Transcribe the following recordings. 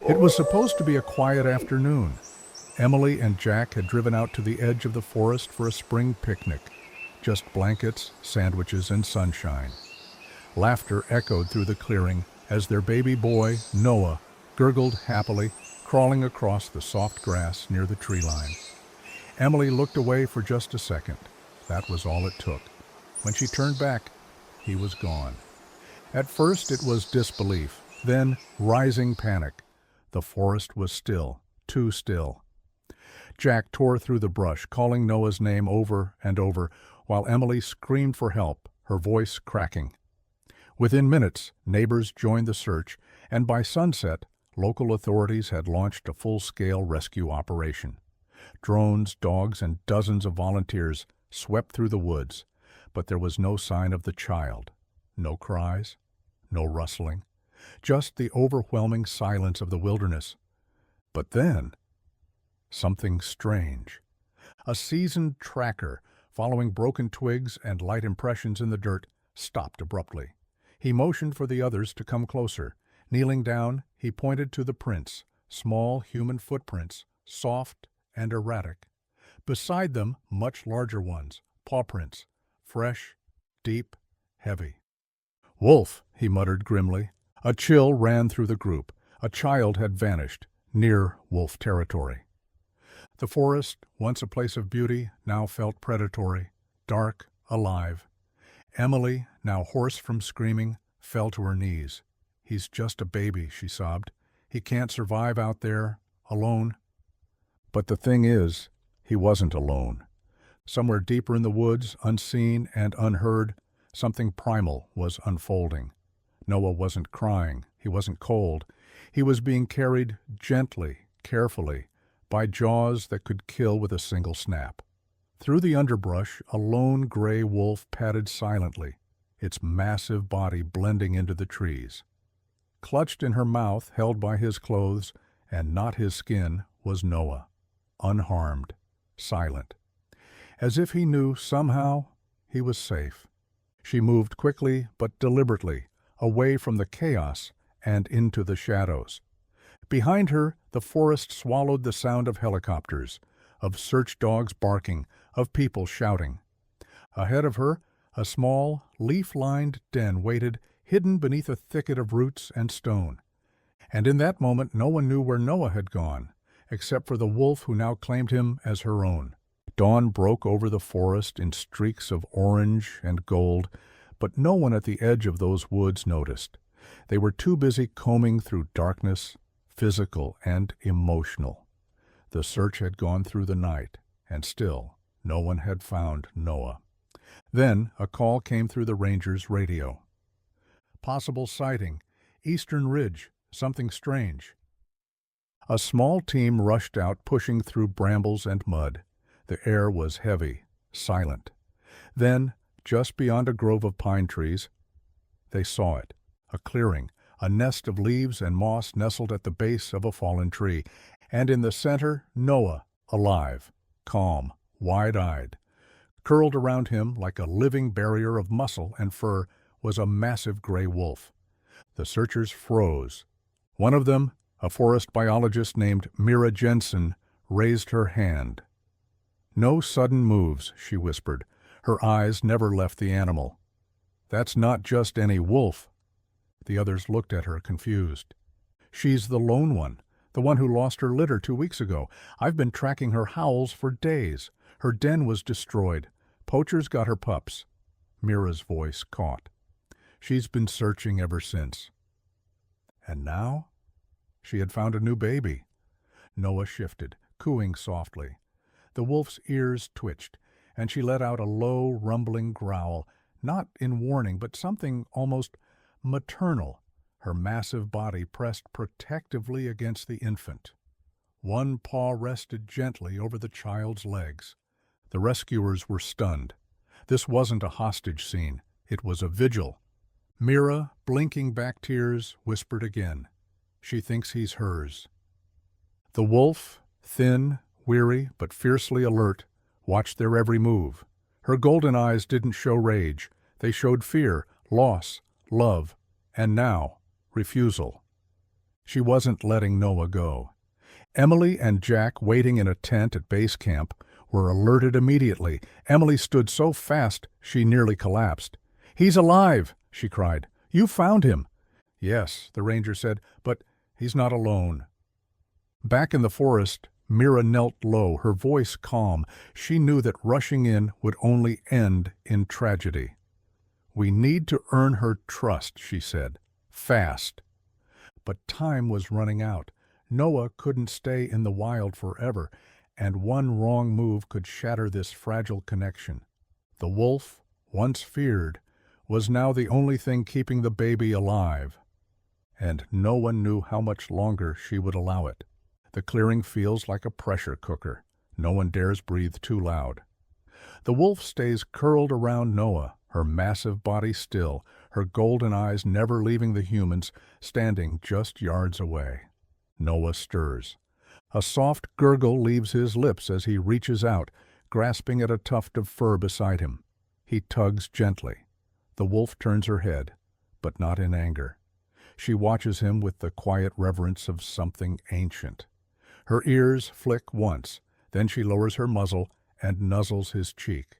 It was supposed to be a quiet afternoon. Emily and Jack had driven out to the edge of the forest for a spring picnic. Just blankets, sandwiches, and sunshine. Laughter echoed through the clearing as their baby boy, Noah, gurgled happily, crawling across the soft grass near the tree line. Emily looked away for just a second. That was all it took. When she turned back, he was gone. At first it was disbelief, then rising panic. The forest was still, too still. Jack tore through the brush, calling Noah's name over and over, while Emily screamed for help, her voice cracking. Within minutes, neighbors joined the search, and by sunset, local authorities had launched a full-scale rescue operation. Drones, dogs, and dozens of volunteers swept through the woods, but there was no sign of the child. No cries, no rustling, just the overwhelming silence of the wilderness. But then, something strange. A seasoned tracker, following broken twigs and light impressions in the dirt, stopped abruptly. He motioned for the others to come closer. Kneeling down, he pointed to the prints, small human footprints, soft and erratic. Beside them, much larger ones, paw prints, fresh, deep, heavy. "Wolf," he muttered grimly. A chill ran through the group. A child had vanished, near wolf territory. The forest, once a place of beauty, now felt predatory, dark, alive. Emily, now hoarse from screaming, fell to her knees. "He's just a baby," she sobbed. "He can't survive out there, alone." But the thing is, he wasn't alone. Somewhere deeper in the woods, unseen and unheard, something primal was unfolding. Noah wasn't crying. He wasn't cold. He was being carried gently, carefully, by jaws that could kill with a single snap. Through the underbrush, a lone gray wolf padded silently, its massive body blending into the trees. Clutched in her mouth, held by his clothes, and not his skin, was Noah, unharmed, silent. As if he knew somehow he was safe. She moved quickly but deliberately, away from the chaos and into the shadows. Behind her, the forest swallowed the sound of helicopters, of search dogs barking, of people shouting. Ahead of her, a small, leaf-lined den waited, hidden beneath a thicket of roots and stone. And in that moment no one knew where Noah had gone, except for the wolf who now claimed him as her own. Dawn broke over the forest in streaks of orange and gold, but no one at the edge of those woods noticed. They were too busy combing through darkness, physical and emotional. The search had gone through the night, and still no one had found Noah. Then a call came through the ranger's radio. "Possible sighting. Eastern Ridge. Something strange." A small team rushed out, pushing through brambles and mud. The air was heavy, silent. Then, just beyond a grove of pine trees, they saw it. A clearing, a nest of leaves and moss nestled at the base of a fallen tree, and in the center, Noah, alive, calm, wide-eyed. Curled around him like a living barrier of muscle and fur was a massive gray wolf. The searchers froze. One of them, a forest biologist named Mira Jensen, raised her hand. "No sudden moves," she whispered. Her eyes never left the animal. "That's not just any wolf." The others looked at her, confused. "She's the lone one, the one who lost her litter 2 weeks ago. I've been tracking her howls for days. Her den was destroyed. Poachers got her pups." Mira's voice caught. "She's been searching ever since." And now? She had found a new baby. Noah shifted, cooing softly. The wolf's ears twitched, and she let out a low, rumbling growl, not in warning, but something almost maternal. Her massive body pressed protectively against the infant. One paw rested gently over the child's legs. The rescuers were stunned. This wasn't a hostage scene. It was a vigil. Mira, blinking back tears, whispered again. She thinks he's hers. The wolf, thin, weary, but fiercely alert, watched their every move. Her golden eyes didn't show rage. They showed fear, loss, love, and now, refusal. She wasn't letting Noah go. Emily and Jack, waiting in a tent at base camp, were alerted immediately. Emily stood so fast she nearly collapsed. "He's alive!" she cried. "You found him!" "Yes," the ranger said, "but he's not alone." Back in the forest, Mira knelt low, her voice calm. She knew that rushing in would only end in tragedy. "We need to earn her trust," she said. "Fast." But time was running out. Noah couldn't stay in the wild forever, and one wrong move could shatter this fragile connection. The wolf, once feared, was now the only thing keeping the baby alive. And no one knew how much longer she would allow it. The clearing feels like a pressure cooker. No one dares breathe too loud. The wolf stays curled around Noah, her massive body still, her golden eyes never leaving the humans, standing just yards away. Noah stirs. A soft gurgle leaves his lips as he reaches out, grasping at a tuft of fur beside him. He tugs gently. The wolf turns her head, but not in anger. She watches him with the quiet reverence of something ancient. Her ears flick once, then she lowers her muzzle and nuzzles his cheek.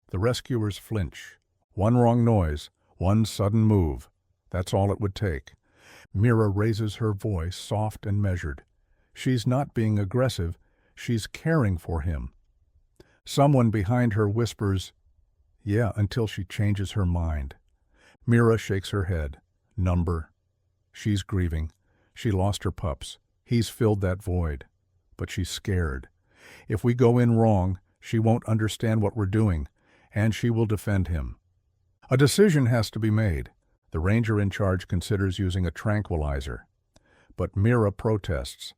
The rescuers flinch. One wrong noise, one sudden move. That's all it would take. Mira raises her voice, soft and measured. She's not being aggressive, she's caring for him. Someone behind her whispers, "Yeah," until she changes her mind. Mira shakes her head. Number. She's grieving. She lost her pups. He's filled that void. But she's scared. If we go in wrong, she won't understand what we're doing, and she will defend him. A decision has to be made. The ranger in charge considers using a tranquilizer. But Mira protests.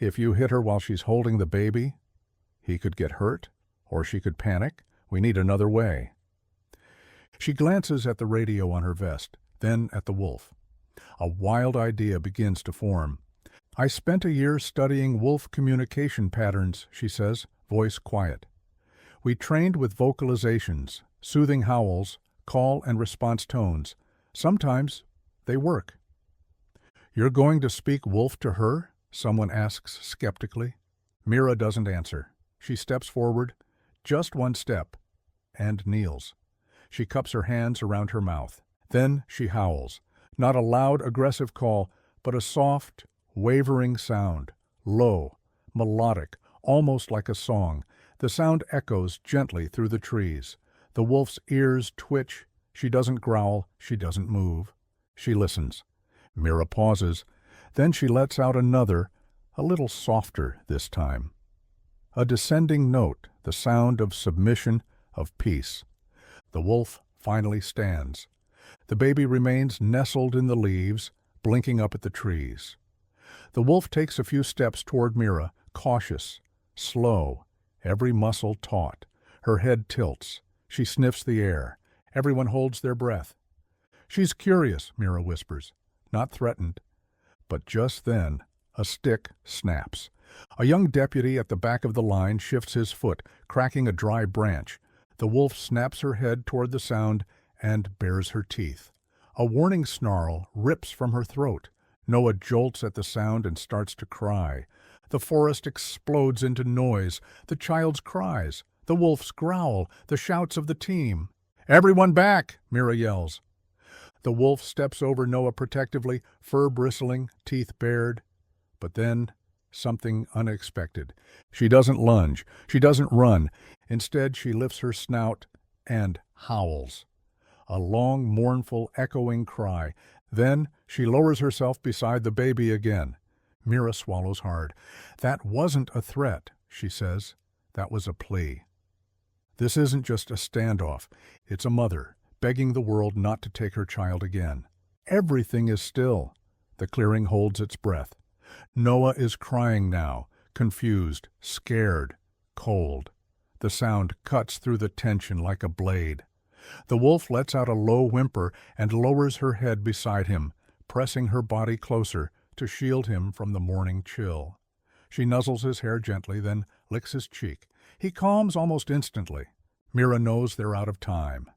If you hit her while she's holding the baby, he could get hurt, or she could panic. We need another way. She glances at the radio on her vest, then at the wolf. A wild idea begins to form. "I spent a year studying wolf communication patterns," she says, voice quiet. "We trained with vocalizations, soothing howls, call and response tones. Sometimes they work." "You're going to speak wolf to her?" someone asks skeptically. Mira doesn't answer. She steps forward, just one step, and kneels. She cups her hands around her mouth. Then she howls. Not a loud, aggressive call, but a soft, wavering sound, low, melodic, almost like a song. The sound echoes gently through the trees. The wolf's ears twitch. She doesn't growl. She doesn't move. She listens. Mira pauses. Then she lets out another, a little softer this time. A descending note, the sound of submission, of peace. The wolf finally stands. The baby remains nestled in the leaves, blinking up at the trees. The wolf takes a few steps toward Mira, cautious, slow, every muscle taut. Her head tilts. She sniffs the air. Everyone holds their breath. "She's curious," Mira whispers, not threatened. But just then, a stick snaps. A young deputy at the back of the line shifts his foot, cracking a dry branch. The wolf snaps her head toward the sound and bares her teeth. A warning snarl rips from her throat. Noah jolts at the sound and starts to cry. The forest explodes into noise, the child's cries, the wolf's growl, the shouts of the team. "Everyone back!" Mira yells. The wolf steps over Noah protectively, fur bristling, teeth bared. But then, something unexpected. She doesn't lunge. She doesn't run. Instead, she lifts her snout and howls. A long, mournful, echoing cry. Then she lowers herself beside the baby again. Mira swallows hard. "That wasn't a threat," she says. "That was a plea." This isn't just a standoff. It's a mother, begging the world not to take her child again. Everything is still. The clearing holds its breath. Noah is crying now, confused, scared, cold. The sound cuts through the tension like a blade. The wolf lets out a low whimper and lowers her head beside him, pressing her body closer to shield him from the morning chill. She nuzzles his hair gently, then licks his cheek. He calms almost instantly. Mira knows they're out of time.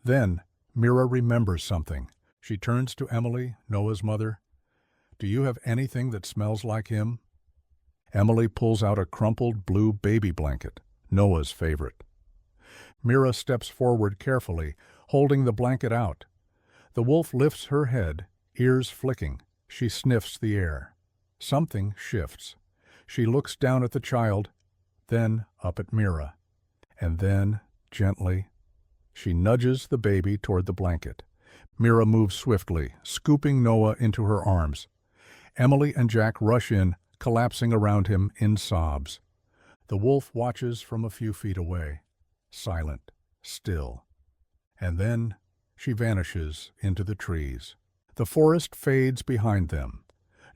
Then Mira remembers something. She turns to Emily, Noah's mother. Do you have anything that smells like him? Emily pulls out a crumpled blue baby blanket, Noah's favorite. Mira steps forward carefully, holding the blanket out. The wolf lifts her head, ears flicking. She sniffs the air. Something shifts. She looks down at the child, then up at Mira. And then, gently, she nudges the baby toward the blanket. Mira moves swiftly, scooping Noah into her arms. Emily and Jack rush in, collapsing around him in sobs. The wolf watches from a few feet away, silent, still. And then she vanishes into the trees. The forest fades behind them.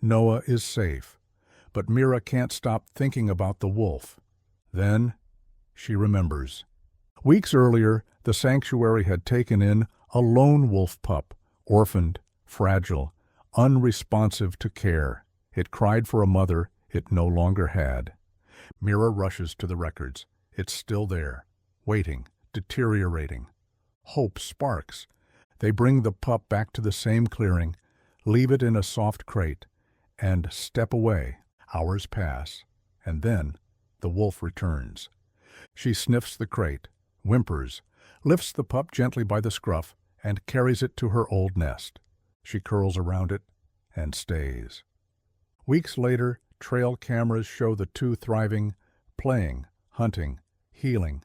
Noah is safe, but Mira can't stop thinking about the wolf. Then she remembers. Weeks earlier, the sanctuary had taken in a lone wolf pup, orphaned, fragile, unresponsive to care. It cried for a mother it no longer had. Mira rushes to the records. It's still there, waiting, deteriorating. Hope sparks. They bring the pup back to the same clearing, leave it in a soft crate, and step away. Hours pass, and then the wolf returns. She sniffs the crate, whimpers, lifts the pup gently by the scruff, and carries it to her old nest. She curls around it and stays. Weeks later, trail cameras show the two thriving, playing, hunting, healing.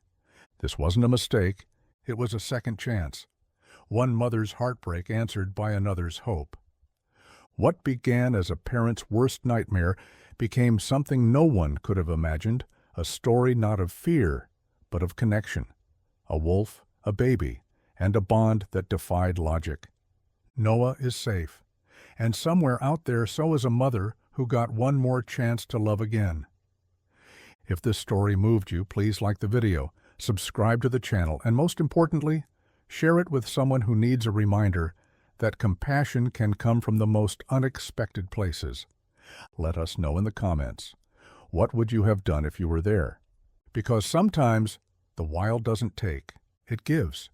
This wasn't a mistake. It was a second chance. One mother's heartbreak answered by another's hope. What began as a parent's worst nightmare became something no one could have imagined, a story not of fear, but of connection. A wolf, a baby, and a bond that defied logic. Noah is safe, and somewhere out there so is a mother who got one more chance to love again. If this story moved you, please like the video, subscribe to the channel, and most importantly, share it with someone who needs a reminder that compassion can come from the most unexpected places. Let us know in the comments. What would you have done if you were there? Because sometimes the wild doesn't take, it gives.